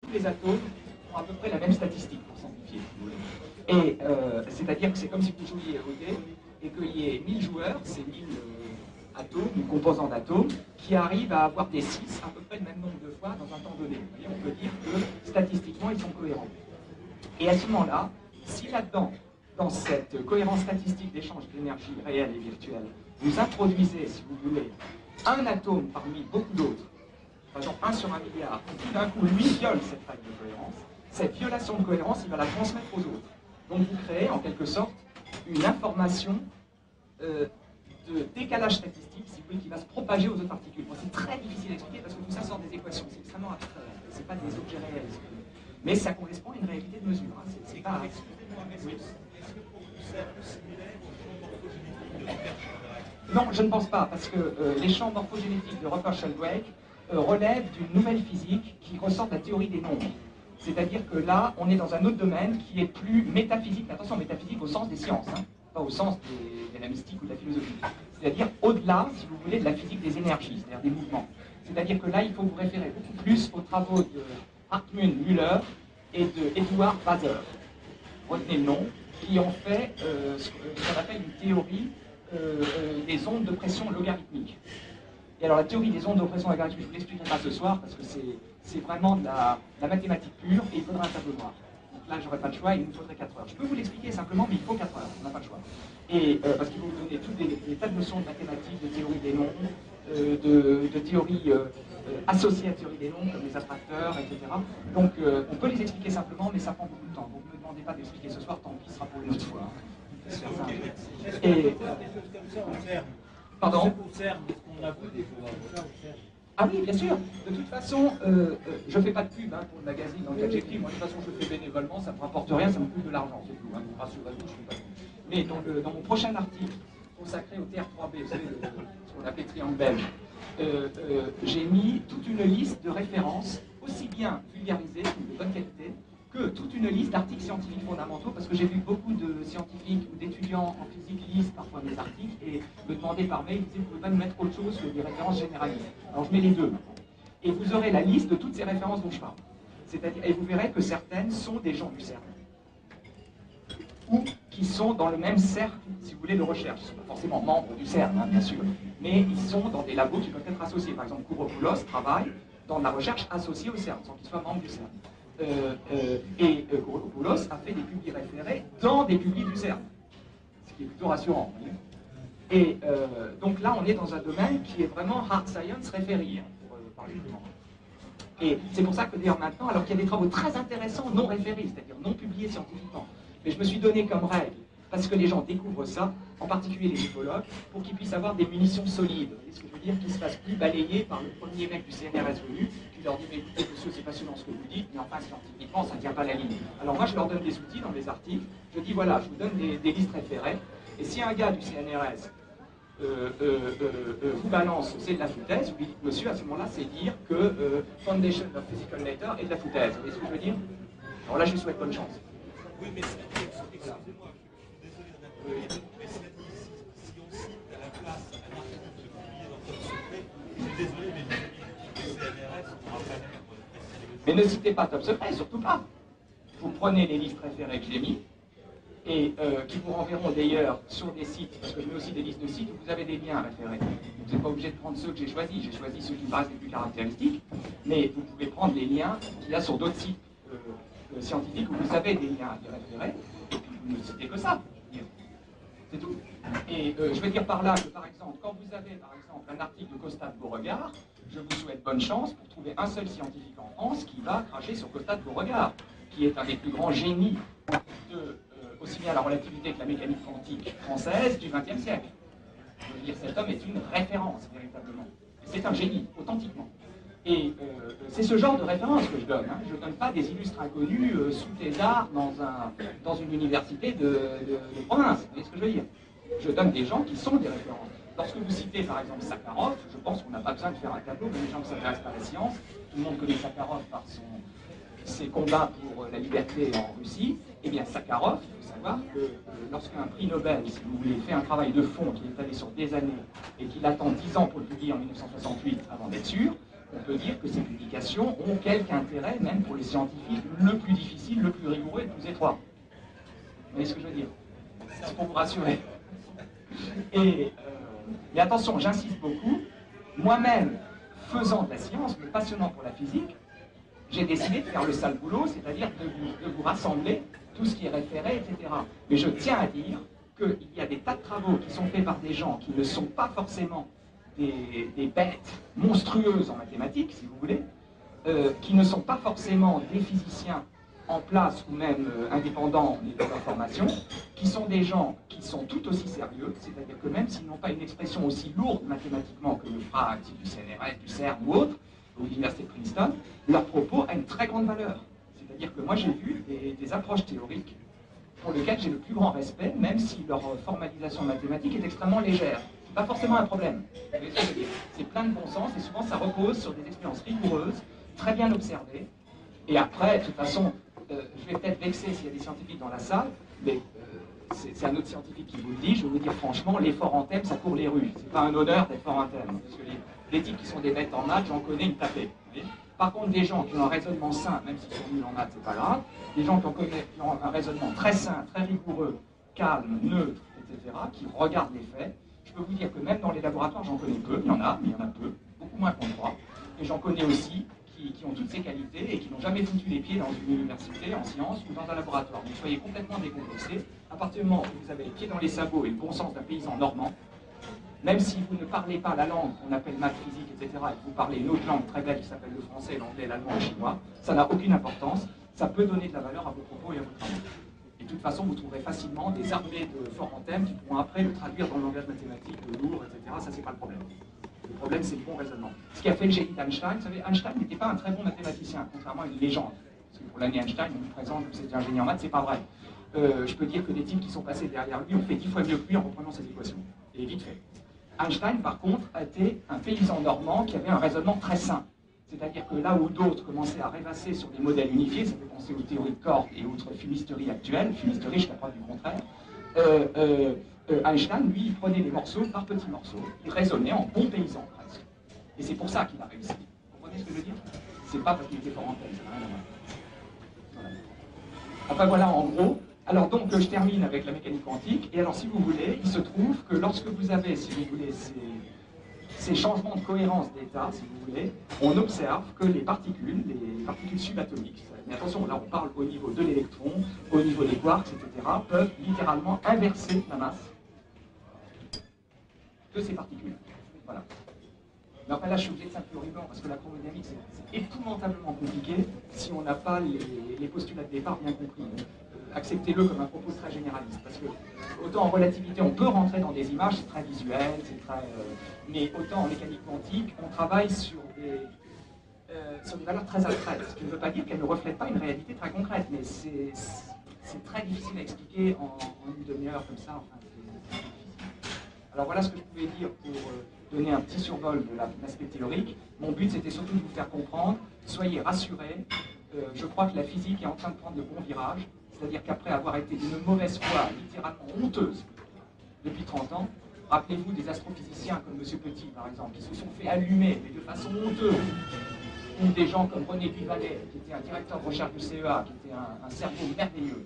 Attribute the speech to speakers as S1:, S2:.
S1: tous les atomes ont à peu près la même statistique, pour simplifier. Et c'est-à-dire que c'est comme si vous jouiez au dé et qu'il y ait 1000 joueurs, c'est 1000 atomes ou composants d'atomes, qui arrivent à avoir des 6 à peu près le même nombre de fois dans un temps donné. Vous voyez, on peut dire que statistiquement, ils sont cohérents. Et à ce moment-là, si là-dedans, dans cette cohérence statistique d'échange d'énergie réelle et virtuelle, vous introduisez, si vous voulez, un atome parmi beaucoup d'autres, par exemple 1 sur 1 milliard, qui tout d'un coup, lui, viole cette règle de cohérence, cette violation de cohérence, il va la transmettre aux autres. Donc vous créez, en quelque sorte, une information de décalage statistique, si vous voulez, qui va se propager aux autres particules. Bon, c'est très difficile à expliquer parce que tout ça sort des équations, c'est extrêmement abstrait, c'est pas des objets réels. Mais ça correspond à une réalité de mesure. Hein. C'est pas... Oui. Non, je ne pense pas, parce que les champs morphogénétiques de Roper-Sheldrake relèvent d'une nouvelle physique qui ressort de la théorie des nombres. C'est-à-dire que là, on est dans un autre domaine qui est plus métaphysique, mais attention, métaphysique au sens des sciences, hein, pas au sens de la mystique ou de la philosophie. C'est-à-dire au-delà, si vous voulez, de la physique des énergies, c'est-à-dire des mouvements. C'est-à-dire que là, il faut vous référer beaucoup plus aux travaux de Hartmut Müller et de Edward Vaser, retenez le nom, qui ont fait ce qu'on appelle une théorie des ondes de pression logarithmiques. Et alors la théorie des ondes de pression logarithmique, je ne vous l'expliquerai pas ce soir, parce que c'est vraiment de la mathématique pure, et il faudra un tableau noir. Donc là, j'aurais pas le choix, il nous faudrait 4 heures. Je peux vous l'expliquer simplement, mais il faut 4 heures, on n'a pas le choix. Et parce qu'il faut vous donner toutes les tas de notions de mathématiques, de théorie des nombres, de théories associées à la théorie des nombres, comme les attracteurs, etc. Donc on peut les expliquer simplement, mais ça prend beaucoup de temps. Donc ne me demandez pas d'expliquer ce soir, tant pis, ce sera pour une autre fois. Et, pardon? Ah oui, bien sûr. De toute façon, je ne fais pas de pub hein, pour le magazine dans lequel j'écris. Moi, de toute façon, je le fais bénévolement, ça ne me rapporte rien, ça me coûte de l'argent, c'est tout. Hein, rassurez-vous, je ne fais pas de pub. Mais dans mon prochain article, consacré au TR3B, vous savez, ce qu'on appelait triangle belge, j'ai mis toute une liste de références, aussi bien vulgarisées, de bonne qualité, que toute une liste d'articles scientifiques fondamentaux, parce que j'ai vu beaucoup de scientifiques ou d'étudiants en physique lisent parfois mes articles et me demandaient par mail, ils disaient, vous ne pouvez pas nous mettre autre chose que des références généralistes. Alors je mets les deux. Et vous aurez la liste de toutes ces références dont je parle. C'est-à-dire, et vous verrez que certaines sont des gens du CERN. Ou qui sont dans le même cercle, si vous voulez, de recherche. Ils ne sont pas forcément membres du CERN, hein, bien sûr, mais ils sont dans des labos qui peuvent être associés. Par exemple, Kouropoulos travaille dans de la recherche associée au CERN, sans qu'il soit membre du CERN. Kouropoulos a fait des publis référés dans des publis du CERN, ce qui est plutôt rassurant. Et donc là, on est dans un domaine qui est vraiment hard science référé, hein, pour parler du moment. Et c'est pour ça que d'ailleurs maintenant, alors qu'il y a des travaux très intéressants non référés, c'est-à-dire non publiés scientifiquement, mais je me suis donné comme règle, parce que les gens découvrent ça, en particulier les ufologues, pour qu'ils puissent avoir des munitions solides. Vous voyez ce que je veux dire? Qu'ils ne se fassent plus balayer par le premier mec du CNRS venu, qui leur dit, mais écoutez monsieur, c'est passionnant ce que vous dites, mais enfin scientifiquement, ça ne tient pas la ligne. Alors moi, je leur donne des outils dans mes articles, je dis, voilà, je vous donne des listes référées, et si un gars du CNRS vous balance, c'est de la foutaise, vous lui dites, monsieur, à ce moment-là, c'est dire que Foundation of Physical Matter est de la foutaise. Vous voyez ce que je veux dire? Alors là, je lui souhaite bonne chance.
S2: Oui, mais excusez-moi, je suis désolé d'intervenir, mais cela dit, si on cite à la place un article publié dans Top Secret, je suis désolé, mais le CNRS, on n'aura pas l'air.
S1: Mais ne citez pas Top Secret, surtout pas. Vous prenez les listes référées que j'ai mis, et qui vous renverront d'ailleurs sur des sites, parce que je mets aussi des listes de sites où vous avez des liens référés. Vous n'êtes pas obligé de prendre ceux que j'ai choisis ceux qui me paraissent les plus caractéristiques, mais vous pouvez prendre les liens qu'il y a sur d'autres sites scientifiques où vous avez des liens à référer, et puis vous ne citez que ça. C'est tout. Et je vais dire par là que, par exemple, quand vous avez par exemple un article de Costa de Beauregard, je vous souhaite bonne chance pour trouver un seul scientifique en France qui va cracher sur Costa de Beauregard, qui est un des plus grands génies de aussi bien la relativité que la mécanique quantique française du XXe siècle. Je veux dire, cet homme est une référence, véritablement. C'est un génie, authentiquement. Et c'est ce genre de référence que je donne. Hein. Je ne donne pas des illustres inconnus sous thésard dans une université de province. Vous voyez ce que je veux dire? Je donne des gens qui sont des références. Lorsque vous citez par exemple Sakharov, je pense qu'on n'a pas besoin de faire un tableau, mais les gens qui s'intéressent à la science, tout le monde connaît Sakharov par ses combats pour la liberté en Russie. Eh bien Sakharov, il faut savoir que lorsqu'un prix Nobel, si vous voulez, fait un travail de fond qui est allé sur des années et qu'il attend 10 ans pour le publier en 1968 avant d'être sûr, on peut dire que ces publications ont quelque intérêt, même pour les scientifiques le plus difficile, le plus rigoureux et le plus étroit. Vous voyez ce que je veux dire? C'est pour vous rassurer. Mais attention, j'insiste beaucoup, moi-même, faisant de la science, me passionnant pour la physique, j'ai décidé de faire le sale boulot, c'est-à-dire de vous rassembler tout ce qui est référé, etc. Mais je tiens à dire qu'il y a des tas de travaux qui sont faits par des gens qui ne sont pas forcément des bêtes monstrueuses en mathématiques, si vous voulez, qui ne sont pas forcément des physiciens en place ou même indépendants de leur formation, qui sont des gens qui sont tout aussi sérieux, c'est-à-dire que même s'ils n'ont pas une expression aussi lourde mathématiquement que le fera un type du CNRS, du CERN ou autre, ou l'université de Princeton, leur propos a une très grande valeur. C'est-à-dire que moi j'ai vu des approches théoriques pour lesquelles j'ai le plus grand respect, même si leur formalisation mathématique est extrêmement légère. C'est pas forcément un problème. Vous voyez ce que je veux dire? C'est plein de bon sens et souvent ça repose sur des expériences rigoureuses, très bien observées. Et après, de toute façon, je vais peut-être vexer s'il y a des scientifiques dans la salle, mais c'est un autre scientifique qui vous le dit. Je vais vous dire franchement, les forts en thème, ça court les rues. C'est pas un honneur d'être fort en thème. Parce que les types qui sont des bêtes en maths, j'en connais une tapée. Par contre, des gens qui ont un raisonnement sain, même s'ils sont nuls en maths, c'est pas grave. Des gens qui ont un raisonnement très sain, très rigoureux, calme, neutre, etc., qui regardent les faits. Je peux vous dire que même dans les laboratoires, j'en connais peu. Il y en a, mais il y en a peu. Beaucoup moins qu'on croit. Et j'en connais aussi qui ont toutes ces qualités et qui n'ont jamais foutu les pieds dans une université, en sciences ou dans un laboratoire. Donc soyez complètement décomplexés. À partir du moment où vous avez les pieds dans les sabots et le bon sens d'un paysan normand, même si vous ne parlez pas la langue qu'on appelle maths, physique, etc., et que vous parlez une autre langue très belle qui s'appelle le français, l'anglais, l'allemand et le chinois, ça n'a aucune importance. Ça peut donner de la valeur à vos propos et à vos travaux. Et de toute façon, vous trouverez facilement des armées de forts en thème qui pourront après le traduire dans le langage mathématique, lourd, etc. Ça, c'est pas le problème. Le problème, c'est le bon raisonnement. Ce qui a fait le génie d'Einstein, vous savez, Einstein n'était pas un très bon mathématicien, contrairement à une légende. Parce que pour l'année Einstein, on nous présente que c'était un génie en maths, c'est pas vrai. Je peux dire que des types qui sont passés derrière lui ont fait 10 fois mieux que lui en reprenant ses équations. Et vite fait. Einstein, par contre, a été un paysan normand qui avait un raisonnement très sain. C'est-à-dire que là où d'autres commençaient à rêvasser sur des modèles unifiés, ça fait penser aux théories de cordes et autres fumisteries actuelles, fumisteries, je preuve du contraire, Einstein, lui, il prenait les morceaux par petits morceaux, il raisonnait en bon paysan presque. Et c'est pour ça qu'il a réussi. Vous comprenez ce que je veux dire? C'est pas parce qu'il était fort en thème, ça n'a rien à voir. Voilà. Enfin voilà, en gros. Alors donc, je termine avec la mécanique quantique. Et alors, si vous voulez, il se trouve que lorsque vous avez, si vous voulez, ces changements de cohérence d'état, si vous voulez, on observe que les particules subatomiques, mais attention, là on parle au niveau de l'électron, au niveau des quarks, etc., peuvent littéralement inverser la masse de ces particules. Voilà. Mais enfin là, je suis obligé de simplifier au ruban parce que la chromodynamique, c'est épouvantablement compliqué si on n'a pas les postulats de départ bien compris. Acceptez-le comme un propos très généraliste, parce que autant en relativité, on peut rentrer dans des images, c'est très visuel, c'est très... mais autant en mécanique quantique, on travaille sur des valeurs très abstraites, ce qui ne veut pas dire qu'elles ne reflètent pas une réalité très concrète, mais c'est très difficile à expliquer en une demi-heure comme ça. Enfin, c'est difficile. Alors voilà ce que je pouvais dire pour donner un petit survol de l'aspect théorique. Mon but, c'était surtout de vous faire comprendre, soyez rassurés, je crois que la physique est en train de prendre de bons virages. C'est-à-dire qu'après avoir été d'une mauvaise foi littéralement honteuse depuis 30 ans, rappelez-vous des astrophysiciens comme M. Petit, par exemple, qui se sont fait allumer, mais de façon honteuse, ou des gens comme René Duvalet, qui était un directeur de recherche du CEA, qui était un cerveau merveilleux,